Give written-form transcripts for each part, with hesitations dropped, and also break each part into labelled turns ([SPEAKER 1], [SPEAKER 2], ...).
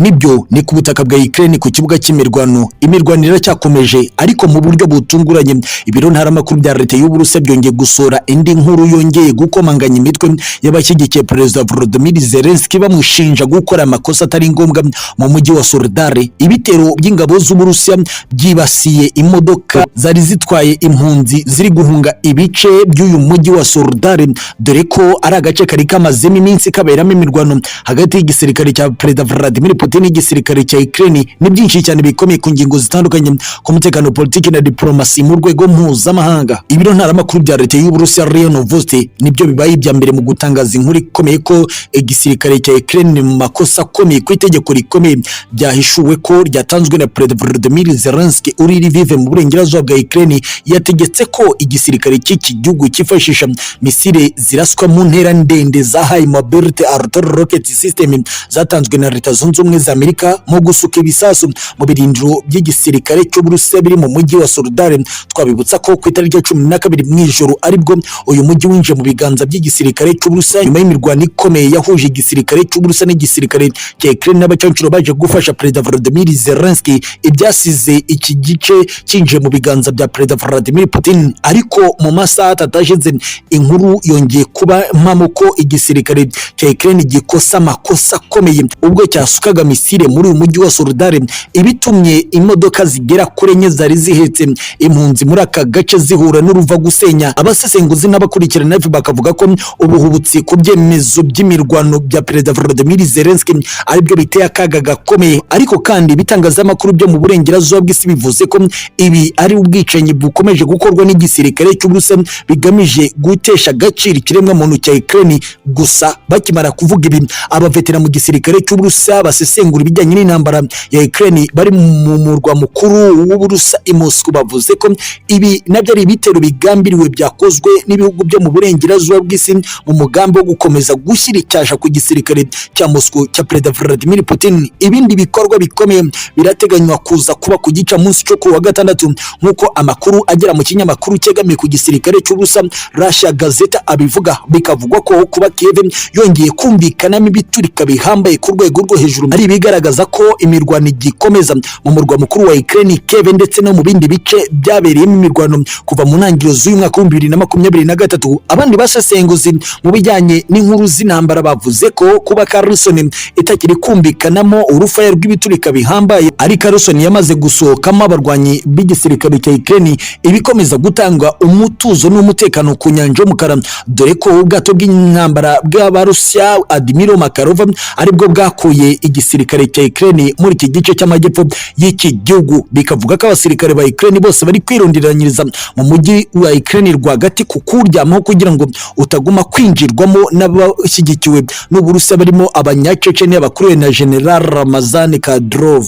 [SPEAKER 1] nibyo ni ku butaka bwa Ukraine ku kibuga cy'imirwano. Imirwano iracyakomeje ariko mu buryo butunguranye. Ibiro ntaramakuru bya leta y'Uburusiya byongeye gusora indi nkuru yongeye gukomanganya imitwe y'abashyigikiye Perezida Volodymyr Zelensky bamushinja gukora amakosa atari ngombwa mu mujyi wa Soledar. Ibitero by'ingabo z'Uburusiya byibasiye imodoka zari zitwaye impunzi ziri guhunga ibice by'uyu mujyi wa Soledar, dore ko ari agace kari kamazemo iminsi kaberamo imirwano hagati y'igisirikare cya Perezida Vladimir Putin n'igisirikare cya Ukraine. Ni byinshi cyane bikomeye ku ngingo zitandukanye ku mutekano, politiki na diplomasi mu rwego mpuzamahanga. Ibiro ntaramakuru bya leta y'Uburusiya RIA Novosti nibyo bibaye ibya mbere mu gutangaza inkuru ikomeye ko igisirikare cya Ukraine mu makosa akomeye ku itegeko rikomeye byahishuwe ko ryatanzwe na Perezida Volodymyr Zelensky uri Lviv mu burengerazuba bwa Ukraine. Yategetse ko igisirikare cy'iki gihugu cyifashisha misile ziraswa mu ntera ndende za high mobility artillery rocket system zatanzwe na Leta Zunze Ubumwe za Amerika mu gusuka ibisasu mu birindiro by'igisirikare cy'Uburusiya biri mu mujyi wa Soledar. Twabibutsa ko ku itariki ya 12 mu ijoro aribwo uyu mujyi winje mu biganza by'igisirikare cy'Uburusiya nyuma y'imirwano ikomeye yahuje igisirikare cy'Uburusiya n'igisirikare cya Ukraine n'abacancuro baje gufasha Perezida Volodymyr Zelensky. Ibyasize iki gice kinje mu biganza bya Perezida Vladimir Putin, ariko mu masaha atashize inkuru yongeye kuba mpamo ko igisirikare cya Ukraine gikosa amakosa akomeye ubwo cyasukaga misile muri uyu mujyi wa Soledar, ibitumye imodoka zigera kuri 4 zari zihetse impunzi muri aka gace zihura n'uruva gusenya. Abasesenguzi n'abakurikirana bakavuga ko ubuhubutsi ku byemezo by'imirwano bya Perezida Volodymyr Zelensky aribyo biteye akaga gakomeye, ariko kandi bitangazamakuru byo mu burengerazuba bw'isi bivuze ko ibi ari ubwicanyi bukomeje gukorwa n'igisirikare cy'Uburusiya bigamije gutesha agaciro ikiremwa muntu cya Ukraine. Gusa bakimara kuvuga ibi, abavetera mu gisirikare cy'Uburusiya basesengura ibijyanye n'intambara ya Ukraine bari mu murwa mukuru w'Uburusiya i Moscow bavuze ko ibi nabyo ari ibitero bigambiriwe byakozwe n'ibihugu byo mu burengerazuba bw'isi mu mugambi wo gukomeza gushyira icyasha ku gisirikare cya Moscow cya Perezida Vladimir Putin. Ibindi bikorwa bikomeye birateganywa kuza kuba ku gicamunsi cyo kuwa gatandatu nk'uko amakuru agera mu kinyamakuru cyegamiye ku gisirikare cy'Uburusiya Russia Gazeta abivuga. Bikavugwa ko kuba Kiev yongeye kumvikanamo ibiturika bihambaye ku rwego rwo hejuru ari bigaragaza ko imirwano igikomeza mu murwa mukuru wa Ukraine Kiev ndetse no mu bindi bice byabereyemo imirwano kuva mu ntangiriro z'uyu mwaka wa 2023. Abandi basesenguzi mu bijyanye n'inkuru z'intambara bavuze ko kuba Kherson itakiri kumvikanamo urufaya rw'ibiturika bihambaye ari Kherson yamaze gusohokamo abarwanyi b'igisirikare cya Ukraine, ibikomeza gutanga umutuzo n'umutekano ku nyanja y'umukara, dore ko ubwato bw'intambara bw'Abarusiya Admiral Makarov aribwo bwakuye igisirikare cya Ukraine muri iki gice cy'amajyepfo y'iki gihugu. Bikavuga ko abasirikare ba Ukraine bose bari kwirondiranyiriza mu mujyi wa Ukraine rwagati kukuryamaho kugira ngo utaguma kwinjirwamo n'abashyigikiwe n'Uburusiya barimo abanyacecenia bakuriwe na General Ramazan Kadyrov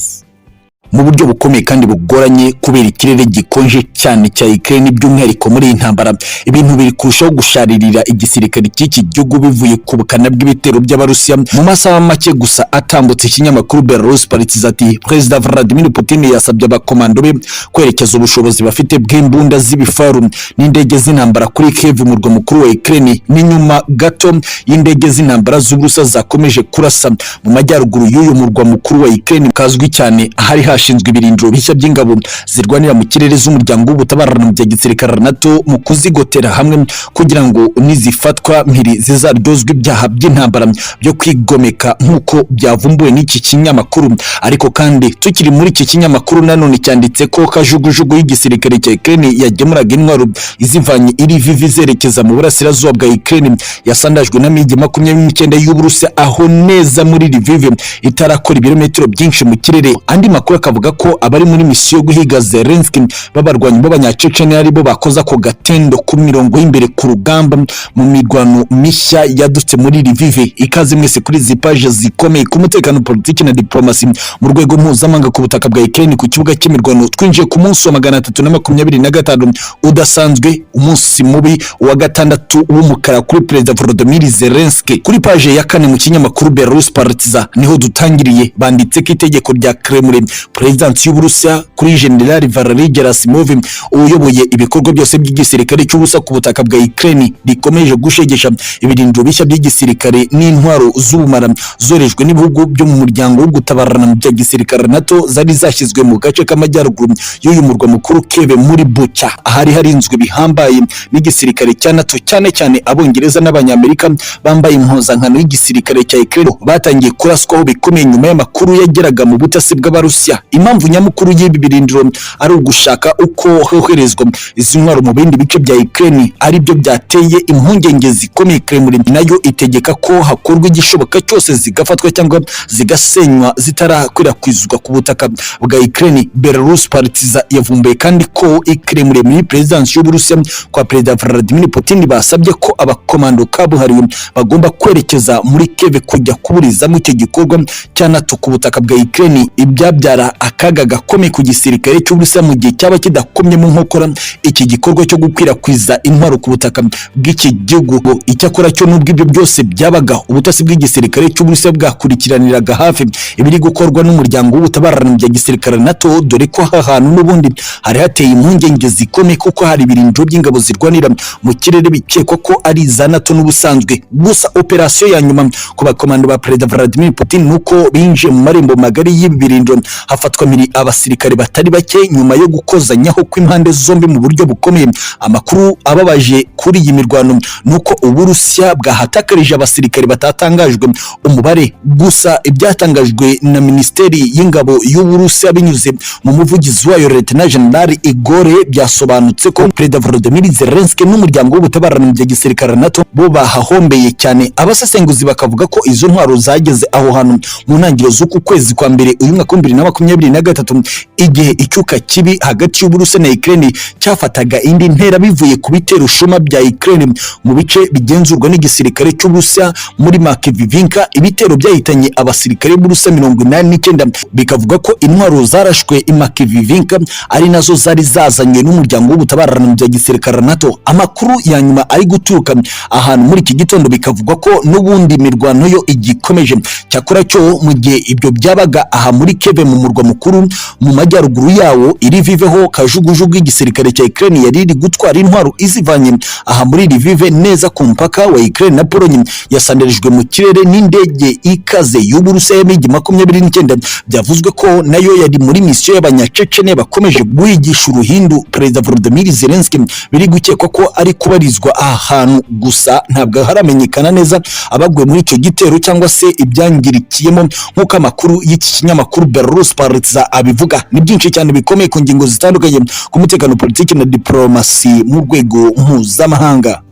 [SPEAKER 1] mu buryo bukomeye kandi bugoranye kubera ikirere gikonje cyane cya Ukraine. By'umwihariko muri intambara ibintu biri kurushaho gusharirira igisirikare cy'iki gihugu bivuye ku bukana bw'ibitero by'Abarusiya. Mu masaha make gusa atambutse ikinyamakuru Belarus Partizan ati Perezida Vladimir Putin yasabye abakomando be kwerekeza ubushobozi bafite bw'imbunda z'ibifaru n'indege z'intambara kuri Kiev umurwa mukuru wa Ukraine, n'inyuma gato y'indege z'intambara z'Uburusiya zakomeje kurasa mu majyaruguru y'uyu murwa mukuru wa Ukraine kazwi cyane ahari hashinzwe ibirindiro bishya by'ingabo zirwanira mu kirere z'umuryango w'ubutabarana mu gisirikare NATO mu kuzigotera hamwe kugira ngo nizifatwa mpiri zizaryozwe ibyaha by'intambara byo kwigomeka nk'uko byavumbuwe n'iki kinyamakuru. Ariko kandi tukiri muri iki kinyamakuru nanone cyanditse ko kajugujugu y'igisirikare cya Ukraine yagemuraga intwaro izivanye iri Lviv zerekeza mu burasirazuba bwa Ukraine yasandajwe na migi 29 y'Uburusiya aho neza muri Lviv itarakora ibirometero byinshi mu kirere. Andi makuru akavuga ko abari muri misiyo yo guhiga Zelensky babarwanyi b'abanyacecenia aribo bakoza ko gatendo ku mirongo y'imbere ku rugamba mu mirwano mishya yadutse muri Lviv. Ikaze mwese kuri izi page zikomeye ku mutekano, politiki na diplomasi mu rwego mpuzamahanga ku butaka bwa Ukraine ku kibuga cy'imirwano. Twinjiye ku munsi wa 325 udasanzwe, umunsi mubi wa gatandatu w'umukara kuri Perezida Volodymyr Zelensky. Kuri page ya 4 mu kinyamakuru Belarus Partizan niho dutangiriye. Banditse ko itegeko rya Kremlin President y'Uburusiya kuri General Valery Gerasimov uyoboye ibikorwa byose by'igisirikare cy'ubusa ku butaka bwa Ukraine rikomeje gushegesha ibirindiro bishya by'igisirikare n'intwaro z'ubumara zorejwe n'ibihugu byo mu muryango wo gutabarana mu gisirikare NATO zari zashyizwe mu gace k'amajyaruguru y'uyu murwa mukuru Kiev muri Bucha ahari harinzwe bihambaye n'igisirikare cya NATO cyane abongereza n'abanyamerika bambaye impuzankano y'igisirikare cya Ukraine batangiye kuraswaho bikomeye nyuma y'amakuru yageraga mu butasi bw'Abarusiya. Impamvu nyamukuru y'ibi birindiro ari ugushaka uko hoherezwa izi ntwaro mu bindi bice bya Ukraine ari byo byateye impungenge zikomeye. Kremlin nayo itegeka ko hakorwa igishoboka cyose zigafatwa cyangwa zigasenywa zitarakwirakwizwa ku butaka bwa Ukraine. Belarus Partiza yavumbuye kandi ko Kremlin muri Presidence y'Uburusiya kwa Perezida Vladimir Putin basabye ko abakomando kabuhariwe bagomba kwerekeza muri Kiev kujya kuburizamo icyo gikorwa cya NATO ku butaka bwa Ukraine. Ibyabyara akaga gakomeye ku gisirikare cy'Uburusiya mu gihe cyaba kidakomye mu nkokora iki gikorwa cyo gukwirakwiza intwaro ku butaka bw'iki gihugu. Icyakora cyo nubwo ibyo byose byabaga, ubutasi bw'igisirikare cy'Uburusiya bwakurikiraniraga hafi ibiri gukorwa n'umuryango w'ubutabarana bya gisirikare NATO, dore ko ahantu n'ubundi hari hateye impungenge zikomeye kuko hari ibirindiro by'ingabo zirwanira mu kirere bikekwa ko ari za NATO n'ubusanzwe. Gusa operasiyo ya nyuma ku bakomando ba Perezida Vladimir Putin nuko binjiye mu marembo magari y'ibi birindiro hafatwa miri abasirikare batari bake nyuma yo gukozanyaho kw'impande zombi mu buryo bukomeye. Amakuru ababaje kuri iyi mirwano nuko Uburusiya bwahatakarije abasirikare batatangajwe umubare, gusa ibyatangajwe na Minisiteri y'Ingabo y'Uburusiya binyuze mu muvugizi wayo Lieutenant General Igor byasobanutse ko Perezida Volodymyr Zelensky n'umuryango w'ubutabarana bya gisirikare NATO bo bahahombeye cyane. Abasesenguzi bakavuga ko izo ntwaro zageze aho hantu mu ntangiriro z'uku kwezi kwa mbere uyu mwaka 2023 igihe icyuka kibi hagati y'Uburusiya na Ukraine cyafataga indi ntera bivuye ku bitero shuma bya Ukraine mu bice bigenzurwa n'igisirikare cy'Uburusiya muri Makivivinka. Ibitero byahitanye abasirikare b'Uburusiya 89, bikavuga ko intwaro zarashwe i Makivivinka ari nazo zari zazanywe n'umuryango w'ubutabarana bya gisirikare NATO. Amakuru ya nyuma ari guturuka ahantu muri iki gitondo bikavuga ko n'ubundi mirwano yo igikomeje. Cyakora cyo mu gihe ibyo byabaga aha muri Kiev mu murwa mukuru mu majyaruguru yawo iriviveho kajugujugu igisirikare cya Ukraine yari iri gutwara intwaro izivanye aha muri Lviv neza ku mpaka wa Ukraine na Pologne yasandarijwe mu kirere n'indege ikaze y'Uburusiya ya MiG-29. Byavuzwe ko nayo yari muri misiyo y'abanyacecene bakomeje guhigisha uruhindu Perezida Volodymyr Zelensky. Biri gukekwa ko ari kubarizwa ahantu, gusa ntabwo haramenyekana neza abaguye muri icyo gitero cyangwa se ibyangirikiyemo nk'uko amakuru y'iki kinyamakuru Belarus Partiza abivuga. Ni byinshi cyane bikomeye ku ngingo zitandukanye ku mutekano, politiki na diplomasi mu rwego mpuzamahanga.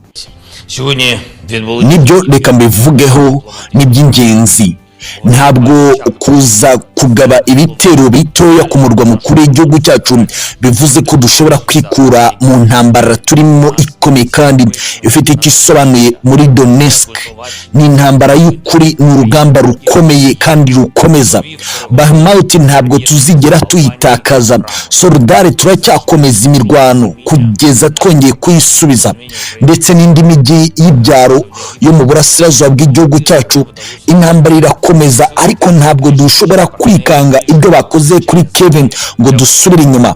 [SPEAKER 1] Nibyo reka mbivugeho ni by'ingenzi. Ntabwo kuza kugaba ibitero bitoya ku murwa mukuru w'igihugu cyacu bivuze ko dushobora kwikura mu ntambara turimo ikomeye kandi ifite ikisobanuye muri Donetsk. Ni intambara y'ukuri, ni urugamba rukomeye kandi rukomeza. Bahmut ntabwo tuzigera tuyitakaza. Soledar turacyakomeza imirwano kugeza twongeye kuyisubiza, ndetse n'indi mijyi y'ibyaro yo mu burasirazuba bw'igihugu cyacu. Intambara irakomeza, ariko ntabwo dushobora kwikanga ibyo bakoze kuri Kiev ngo dusubire inyuma.